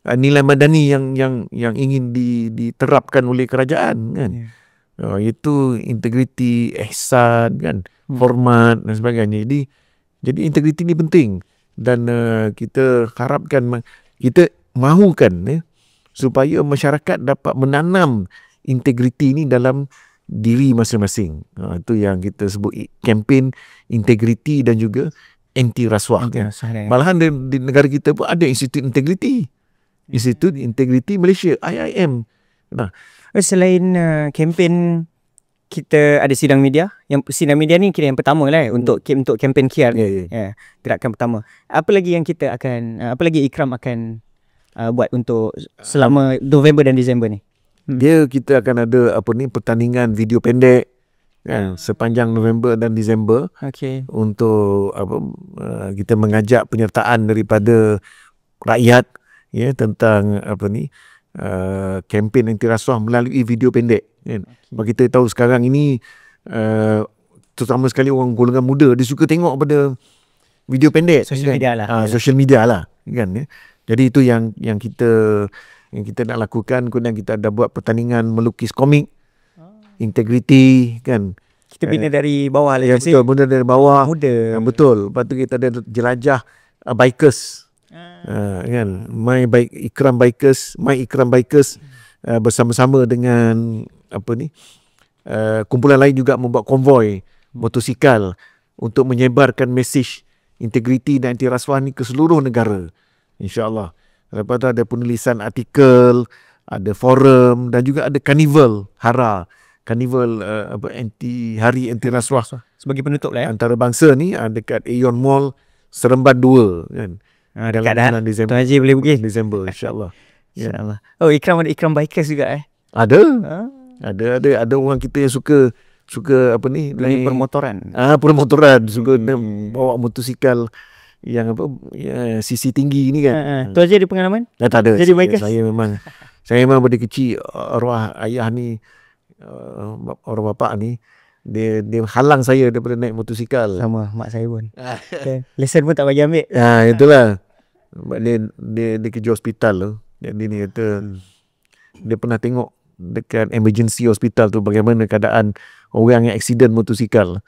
nilai madani yang ingin diterapkan oleh kerajaan, kan. Itu integriti, ihsan, kan, hormat dan sebagainya. Jadi integriti ni penting, dan kita harapkan, kita mahukan, ya, supaya masyarakat dapat menanam integriti ni dalam diri masing-masing. Itu yang kita sebut kempen integriti dan juga anti rasuah. Malahan di negara kita pun ada Institut Integriti. Institut Integriti Malaysia, IIM. Nah, selain kempen kita ada sidang media. Yang sidang media ni kira yang pertama lah untuk kempen KR. Gerakan pertama. Apa lagi yang kita akan apa lagi Ikram akan buat untuk selama November dan Disember ni? Kita akan ada pertandingan video pendek kan, sepanjang November dan Disember. Untuk kita mengajak penyertaan daripada rakyat tentang kempen anti rasuah melalui video pendek kan. Sebab kita tahu sekarang ini terutama sekali orang golongan muda dia suka tengok pada video pendek, social media lah. Social media lah kan. Jadi itu yang kita nak lakukan. Kemudian kita ada buat pertandingan melukis komik integriti kan. Kita bina dari bawah lah. Betul, bina dari bawah. Muda. Betul. Lepas tu kita ada jelajah bikers. Kan, My Ikram Bikers bersama-sama dengan kumpulan lain juga membuat konvoi motosikal untuk menyebarkan mesej integriti dan anti rasuah ni ke seluruh negara, insya-Allah. Lepas tu ada penulisan artikel, ada forum dan juga ada karnival hari anti rasuah sebagai penutup lah antarabangsa ni dekat Aeon Mall Seremban 2 kan. Dekat dah. Desember. Tuan Haji boleh pergi. Desember, insya-Allah. InsyaAllah. Oh, Ikram ada Ikram Bikers juga Ada. Ada orang kita yang suka permotoran. Permotoran, suka bawa motosikal yang sisi tinggi ni kan. Tuan Haji ada pengalaman? Tak ada. Jadi bikers. Saya memang dari kecil arwah ayah ni, orang bapak ni dia halang saya daripada naik motosikal. Sama mak saya pun. Lesen pun tak bagi ambil. Itulah. Sebab dia kerja hospital tu. Jadi ni kata dia pernah tengok dekat emergency hospital tu bagaimana keadaan orang yang accident motosikal.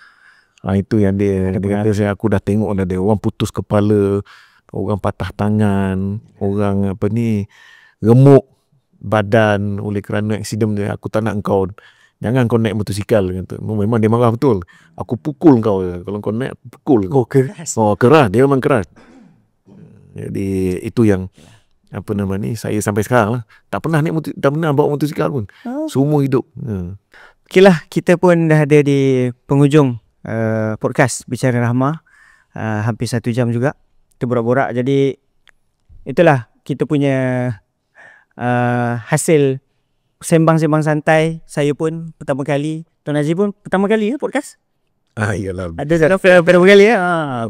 Itu yang dia kata, aku dah tengok dah, dia orang putus kepala, orang patah tangan, orang remuk badan oleh kerana accident dia. Aku tak nak kau, jangan kau naik motosikal kata. Memang dia marah betul. Aku pukul kau kalau kau naik, pukul. Keras. Keras, dia memang keras. Jadi itu yang saya sampai sekarang tak pernah bawa motosikal pun. Seumur hidup. Okeylah, kita pun dah ada di penghujung podcast Bicara Rahmah. Hampir 1 jam juga kita borak-borak. Jadi itulah kita punya hasil sembang-sembang santai. Saya pun pertama kali, Tuan Haji pun pertama kali podcast. Iyalah. Ada pertama kali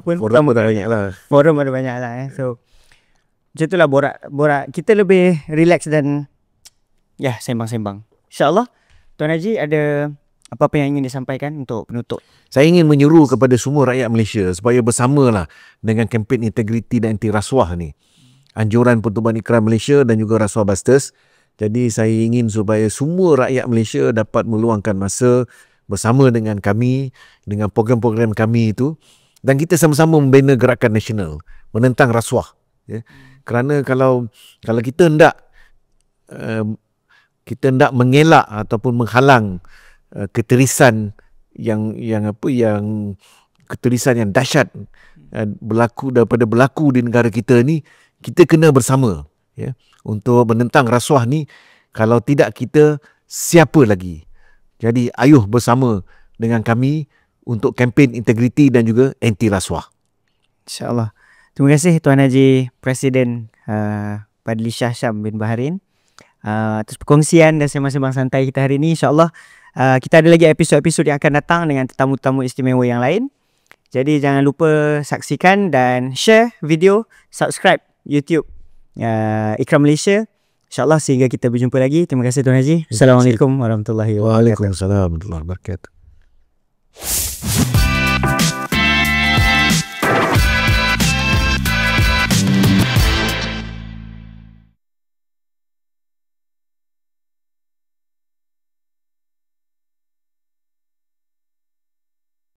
Forum ada banyak lah. Forum ada banyak lah So macam itulah borak. Kita lebih relax dan sembang-sembang. InsyaAllah. Tuan Haji ada apa-apa yang ingin disampaikan untuk penutup? Saya ingin menyeru kepada semua rakyat Malaysia supaya bersamalah dengan kempen integriti dan anti rasuah ni. Anjuran Pertubuhan Ikram Malaysia dan juga Rasuah Busters. Jadi saya ingin supaya semua rakyat Malaysia dapat meluangkan masa bersama dengan kami, dengan program-program kami itu, dan kita sama-sama membina gerakan nasional menentang rasuah. Kerana kalau kita hendak mengelak ataupun menghalang keterisan yang keterisan yang dahsyat berlaku di negara kita ni, kita kena bersama untuk menentang rasuah ni. Kalau tidak, kita siapa lagi? Jadi ayuh bersama dengan kami untuk kempen integriti dan juga anti rasuah. InsyaAllah. Terima kasih Tuan Haji Presiden Fadli Shah Syam bin Baharin atas perkongsian dan sembang-sembang santai kita hari ini. InsyaAllah kita ada lagi episod-episod yang akan datang dengan tetamu-tetamu istimewa yang lain. Jadi jangan lupa saksikan dan share video, subscribe YouTube Ikram Malaysia. InsyaAllah sehingga kita berjumpa lagi. Terima kasih Tuan Haji. Assalamualaikum warahmatullahi wabarakatuh. Waalaikumsalam warahmatullahi wabarakatuh.